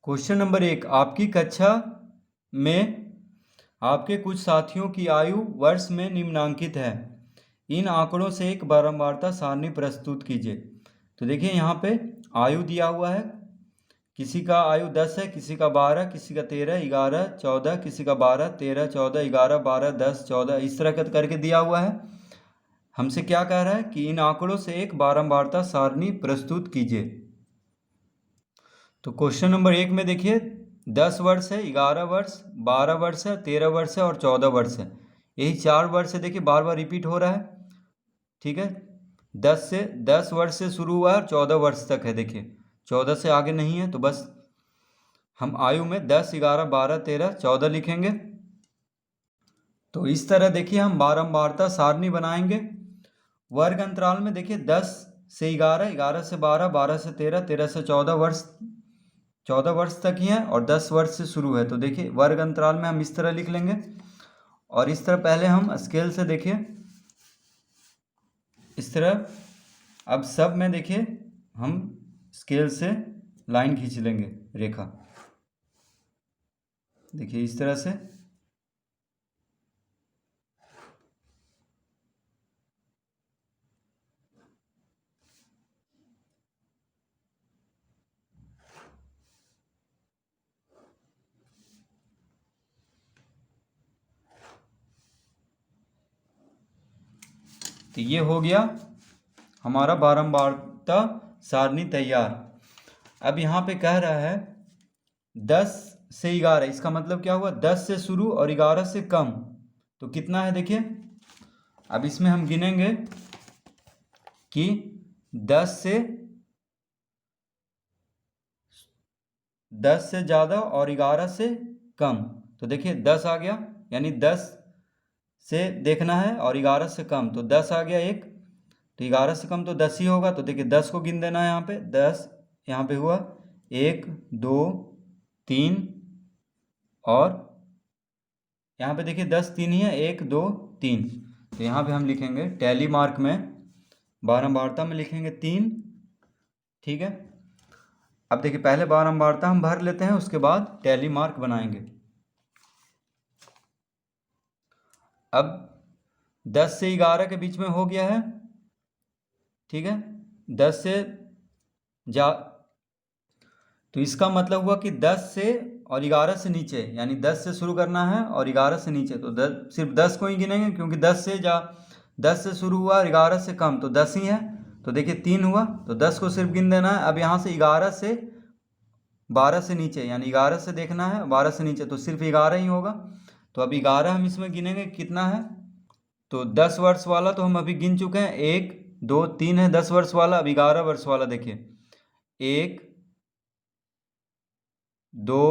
Question number 1, आपकी कक्षा में आपके कुछ साथियों की आयु वर्ष में निम्नांकित है। इन आंकड़ों से एक बारंबारता सारणी प्रस्तुत कीजिए। तो देखिए यहाँ पे आयु दिया हुआ है। किसी का आयु 10 है, किसी का 12, किसी का 13, 11, 14, किसी का 12, 13, 14, 11, 12, 10, 14 इस तरह करके दिया हुआ है। हमसे क्या कह रहा है कि इन आंकड़ों से एक बारंबारता सारणी प्रस्तुत कीजिए। तो क्वेश्चन नंबर 1 में देखिए 10 वर्ष है, 11 वर्ष, 12 वर्ष है, 13 वर्ष है और 14 वर्ष है। यही 4 वर्ष है, देखिए बार बार रिपीट हो रहा है। ठीक है, 10 वर्ष से शुरू हुआ है और 14 वर्ष तक है। देखिए 14 से आगे नहीं है, तो बस हम आयु में 10, 11, 12, 13, 14 लिखेंगे। तो इस तरह देखिए हम बारंबारता सारणी बनाएंगे। वर्ग अंतराल में देखिए 10 से 11, 11 से 12, 12 से 13, 13 से 14 वर्ष तक ही है और 10 वर्ष से शुरू है। तो देखिए वर्ग अंतराल में हम इस तरह लिख लेंगे और इस तरह पहले हम स्केल से देखिए इस तरह। अब सब में देखिए हम स्केल से लाइन खींच लेंगे, रेखा। देखिए इस तरह से। तो ये हो गया हमारा बारंबारता सारणी तैयार। अब यहाँ पे कह रहा है 10 से 11, इसका मतलब क्या हुआ? 10 से शुरू और 11 से कम। तो कितना है देखिए, अब इसमें हम गिनेंगे कि 10 से ज़्यादा और 11 से कम। तो देखिए 10 आ गया, यानी 10 से देखना है और 11 से कम, तो 10 आ गया एक। तो 11 से कम तो 10 ही होगा। तो देखिए 10 को गिन देना है यहाँ पे। 10 यहाँ पे हुआ 1, 2, 3 और यहाँ पे देखिए 10 3 ही है, 1, 2, 3। तो यहाँ पे हम लिखेंगे टैली मार्क में, बारंबारता में लिखेंगे 3। ठीक है, अब देखिए पहले बारंबारता हम भर लेते हैं, उसके बाद टैली मार्क बनाएंगे। अब 10 से 11 के बीच में हो गया है। ठीक है, 10 से जा तो इसका मतलब हुआ कि 10 से और 11 से नीचे, यानी 10 से शुरू करना है और 11 से नीचे। तो सिर्फ 10 को ही गिनेंगे, क्योंकि 10 से शुरू हुआ और 11 से कम, तो 10 ही है। तो देखिए 3 हुआ, तो 10 को सिर्फ गिन देना है। अब यहाँ से 11 से 12 से नीचे, यानी 11 से देखना है, 12 से नीचे तो सिर्फ 11 ही होगा। तो अब 11 हम इसमें गिनेंगे, कितना है? तो 10 वर्ष वाला तो हम अभी गिन चुके हैं, 1, 2, 3 है 10 वर्ष वाला। अब 11 वर्ष वाला देखिए 1, 2,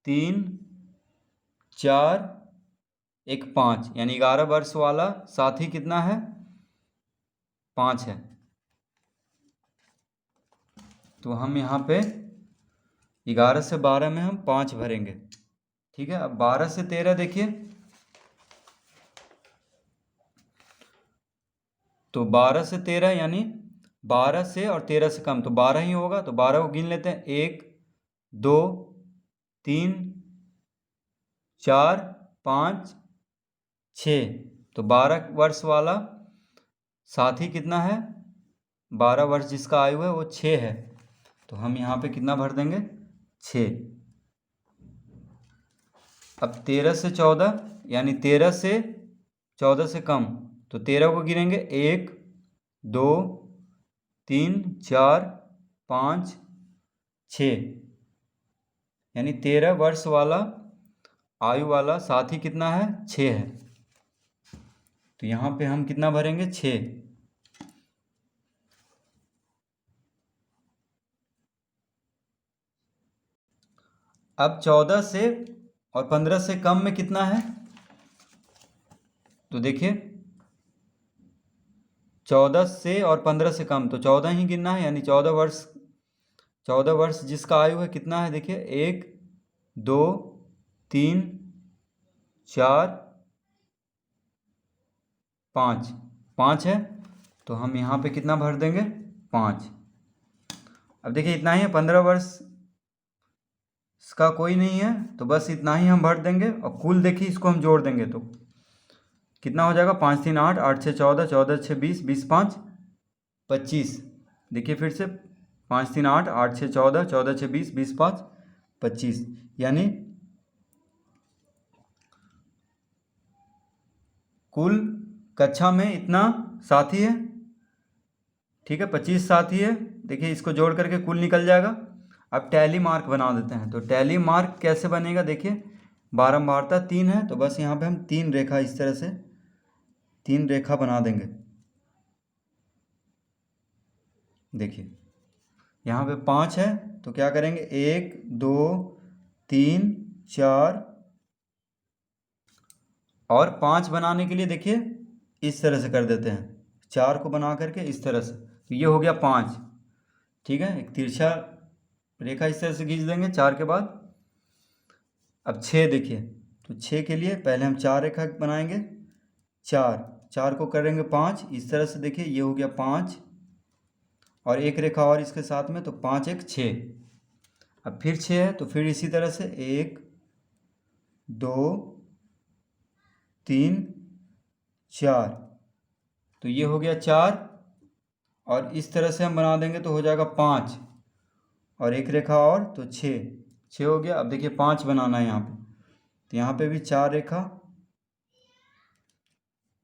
3, 4, 1, 5, यानी 11 वर्ष वाला साथी कितना है? 5 है। तो हम यहाँ पे 11 से 12 में हम 5 भरेंगे। ठीक है, अब 12 से 13 देखिए, तो 12 से 13 यानी 12 से और 13 से कम, तो 12 ही होगा। तो 12 को गिन लेते हैं, 1, 2, 3, 4, 5, 6। तो 12 वर्ष वाला साथी कितना है? 12 वर्ष जिसका आयु है वो 6 है। तो हम यहाँ पे कितना भर देंगे? 6। अब 13 से 14, यानी 13 से 14 से कम, तो 13 को गिनेंगे, 1, 2, 3, 4, 5, 6, यानी 13 वर्ष वाला आयु वाला साथी कितना है? 6 है। तो यहाँ पे हम कितना भरेंगे? 6। अब 14 से और 15 से कम में कितना है? तो देखिए 14 से और 15 से कम, तो 14 ही गिनना है, यानी 14 वर्ष जिसका आयु है कितना है? देखिए 1, 2, 3, 4, 5 है। तो हम यहाँ पे कितना भर देंगे? 5। अब देखिए इतना ही है, 15 वर्ष इसका कोई नहीं है तो बस इतना ही हम भर देंगे। और कुल देखिए इसको हम जोड़ देंगे तो कितना हो जाएगा, 5 3 8, 8 6 14, 14 6 20, 20 5 25। देखिए फिर से 5 3 8, 8 6 14, 14 6 20, 20 5 25, यानी कुल कक्षा में इतना साथी है। ठीक है, 25 साथी है। देखिए इसको जोड़ करके कुल निकल जाएगा। अब टैली मार्क बना देते हैं। तो टैली मार्क कैसे बनेगा, देखिए बारंबारता 3 है तो बस यहाँ पे हम 3 रेखा इस तरह से 3 रेखा बना देंगे। देखिए यहाँ पे 5 है तो क्या करेंगे, 1 2 3 4 और 5 बनाने के लिए देखिए इस तरह से कर देते हैं, 4 को बना करके इस तरह से, तो ये हो गया 5। ठीक है, एक तिरछा रेखा इस तरह से खींच देंगे 4 के बाद। अब 6 देखिए, तो 6 के लिए पहले हम 4 रेखा बनाएंगे, 4 को करेंगे 5 इस तरह से। देखिए ये हो गया 5 और एक रेखा और इसके साथ में, तो 5 1 6। अब फिर 6 है तो फिर इसी तरह से 1 2 3 4, तो ये हो गया 4 और इस तरह से हम बना देंगे तो हो जाएगा 5 और एक रेखा और, तो 6 हो गया। अब देखिए 5 बनाना है यहाँ पे, तो यहाँ पे भी 4 रेखा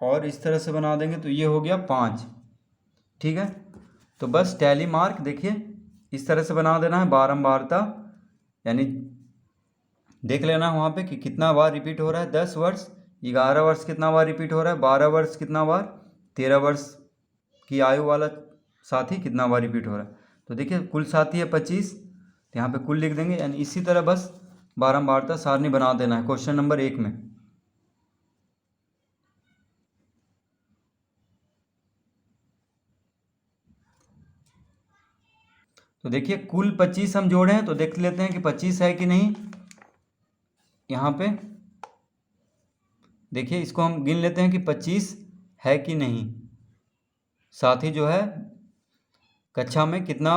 और इस तरह से बना देंगे तो ये हो गया 5। ठीक है, तो बस टैली मार्क देखिए इस तरह से बना देना है बारंबारता, यानी देख लेना है वहाँ पे कि कितना बार रिपीट हो रहा है। 10 वर्ष, 11 वर्ष कितना बार रिपीट हो रहा है, 12 वर्ष कितना बार, 13 वर्ष की आयु वाला साथी कितना बार रिपीट हो रहा है। तो देखिए कुल साथी है 25, तो यहाँ पे कुल लिख देंगे। यानी इसी तरह बस बारंबारता सारणी बना देना है क्वेश्चन नंबर 1 में। तो देखिए कुल 25 हम जोड़े हैं, तो देख लेते हैं कि 25 है कि नहीं। यहाँ पे देखिए इसको हम गिन लेते हैं कि 25 है कि नहीं। साथी जो है कक्षा में कितना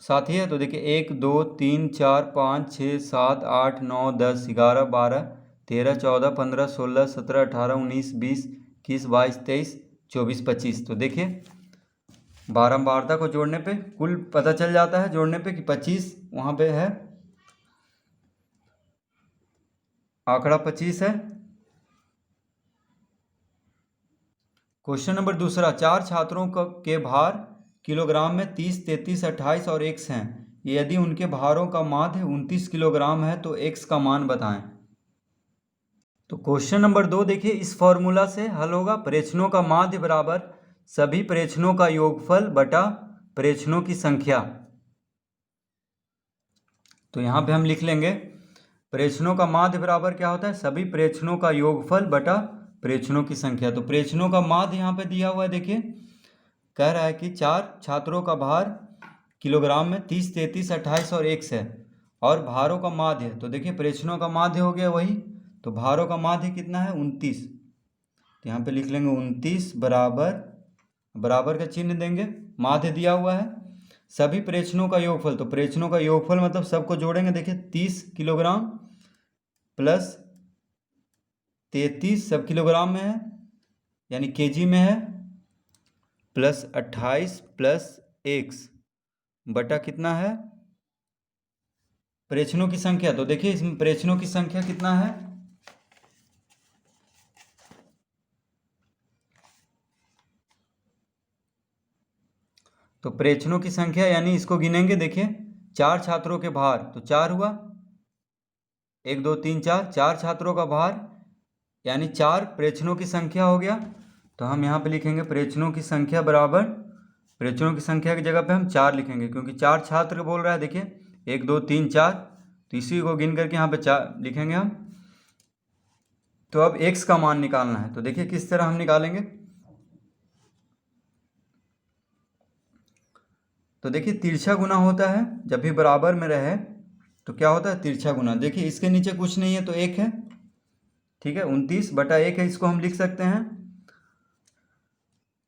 साथी है, तो देखिए 1 2 3 4 5 6 7 8 9 10 11 12 13 14 15 16 17 18 19 20 21 22 23 24 25। तो देखिए बारंबारता को जोड़ने पे कुल पता चल जाता है, जोड़ने पे कि 25 वहाँ पे है, आंकड़ा 25 है। क्वेश्चन नंबर दूसरा, 4 छात्रों के भार किलोग्राम में 30 33 28 और x हैं। यदि उनके भारों का माध्य 29 किलोग्राम है तो x का मान बताएं। तो क्वेश्चन नंबर 2 देखिए इस फॉर्मूला से हल होगा। प्रेक्षणों का माध्य बराबर सभी प्रेक्षणों का योगफल बटा प्रेक्षणों की संख्या। तो यहाँ पे हम लिख लेंगे प्रेक्षणों का माध्य बराबर क्या होता है, सभी प्रेक्षणों का योगफल बटा प्रेक्षणों की संख्या। तो प्रेक्षणों का माध्य यहाँ पे दिया हुआ है, देखिए कह रहा है कि 4 छात्रों का भार किलोग्राम में 30 33 28 और x है, और भारों का माध्य, तो देखिए प्रेक्षणों का माध्य हो गया वही, तो भारों का माध्य कितना है 29। तो यहाँ पे लिख लेंगे 29 बराबर, बराबर का चिन्ह देंगे, माध्य दिया हुआ है, सभी प्रेक्षणों का योगफल। तो प्रेक्षणों का योगफल मतलब सबको जोड़ेंगे। देखिए 30 किलोग्राम प्लस 33 सब किलोग्राम में है यानी केजी में है, प्लस 28 प्लस x बटा कितना है प्रेक्षणों की संख्या। तो देखिए इसमें प्रेक्षणों की संख्या कितना है, तो प्रेक्षणों की संख्या यानी इसको गिनेंगे। देखिए 4 छात्रों के भार, तो 4 हुआ, 1 2 3 4, 4 छात्रों का भार यानी 4 प्रेक्षणों की संख्या हो गया। तो हम यहाँ पे लिखेंगे प्रेक्षणों की संख्या बराबर, प्रेक्षणों की संख्या की जगह पे हम 4 लिखेंगे क्योंकि 4 छात्र बोल रहा है। देखिए 1 2 3 4, तो इसी को गिन करके यहाँ पे 4 लिखेंगे हम। तो अब x का मान निकालना है, तो देखिए किस तरह हम निकालेंगे। तो देखिए तिरछा गुना होता है, जब भी बराबर में रहे तो क्या होता है तिरछा गुना। देखिए इसके नीचे कुछ नहीं है तो 1 है, ठीक है, 29 बटा 1 है, इसको हम लिख सकते हैं।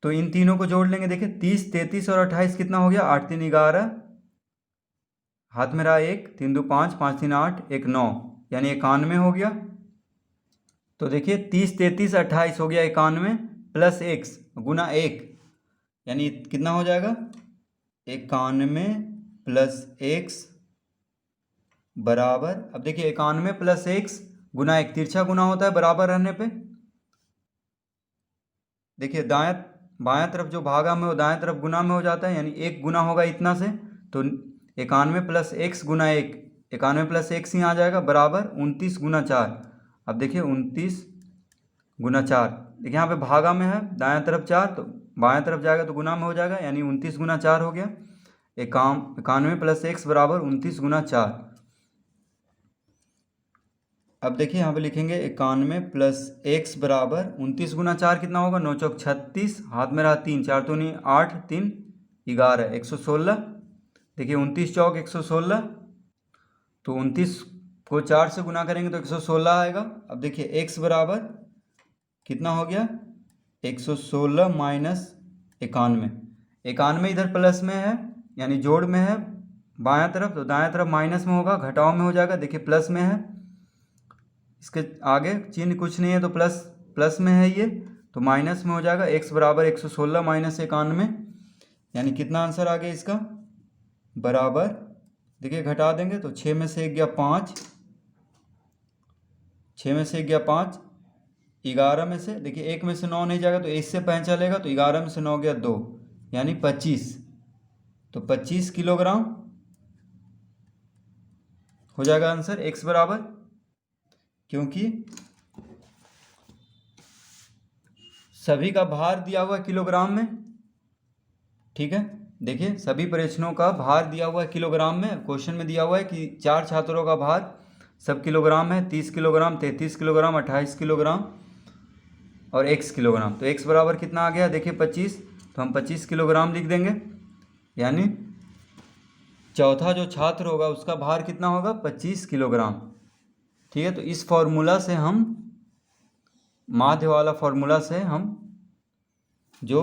तो इन तीनों को जोड़ लेंगे। देखिए 30 33 और 28 कितना हो गया, 8 3 11, हाथ में रहा 1, 3 2 5, 5 3 8, 1 9, यानी 91 हो गया। तो देखिए 30 33 28 हो गया 91 प्लस x गुना 1, यानी कितना हो जाएगा 91 प्लस x बराबर, अब देखिए 91 प्लस x गुना 1, तिरछा गुना होता है बराबर रहने पे। देखिए दाएं बाएं तरफ जो भागा में वो दाएं तरफ गुना में हो जाता है, यानी 1 गुना होगा इतना से, तो 91 प्लस x गुना 1, 91 प्लस x ही आ जाएगा बराबर 29 गुना 4। अब देखिए 29 गुना 4, देखिए यहाँ पे भागा में है दाएं तरफ 4, तो बाएं तरफ जाएगा तो गुना में हो जाएगा, यानी 29 गुना 4 हो गया। 91 प्लस x बराबर 29 गुना 4। अब देखिए यहाँ पे लिखेंगे 91 प्लस x बराबर 29 गुना 4 कितना होगा, 9 चौक 36, हाथ में रहा 3, 4 तो नहीं 8, 3 11, 116। देखिए 29 चौक 116, तो 29 को 4 से गुना करेंगे तो 116 आएगा। अब देखिए x बराबर कितना हो गया 116 माइनस 91, 91 इधर प्लस में है यानी जोड़ में है बायां तरफ, तो दायां तरफ माइनस में होगा, घटाव में हो जाएगा। देखिए प्लस में है, इसके आगे चिन्ह कुछ नहीं है तो प्लस में है ये, तो माइनस में हो जाएगा। x बराबर 116 माइनस 91, यानी कितना आंसर आ गया इसका बराबर, देखिए घटा देंगे तो 6 में से 1 गया 5, 6 में से 1 गया 5, 11 में से देखिए 1 में से 9 नहीं जाएगा तो 1 से 5 चलेगा, तो 11 में से 9 गया 2, यानी 25, तो 25 किलोग्राम हो जाएगा आंसर x बराबर, क्योंकि सभी का भार दिया हुआ है किलोग्राम में। ठीक है, देखिए सभी परीक्षणों का भार दिया हुआ है किलोग्राम में। क्वेश्चन में दिया हुआ है कि 4 छात्रों का भार सब किलोग्राम है, 30 किलोग्राम, 33 किलोग्राम, 28 किलोग्राम और x किलोग्राम। तो x बराबर कितना आ गया देखिए 25, तो हम 25 किलोग्राम लिख देंगे, यानी चौथा जो छात्र होगा उसका भार कितना होगा 25 किलोग्राम। ठीक है, तो इस फॉर्मूला से हम माध्य वाला फॉर्मूला से हम जो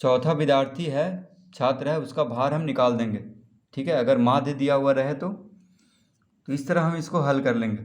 चौथा विद्यार्थी है छात्र है उसका भार हम निकाल देंगे। ठीक है, अगर माध्य दिया हुआ रहे तो इस तरह हम इसको हल कर लेंगे।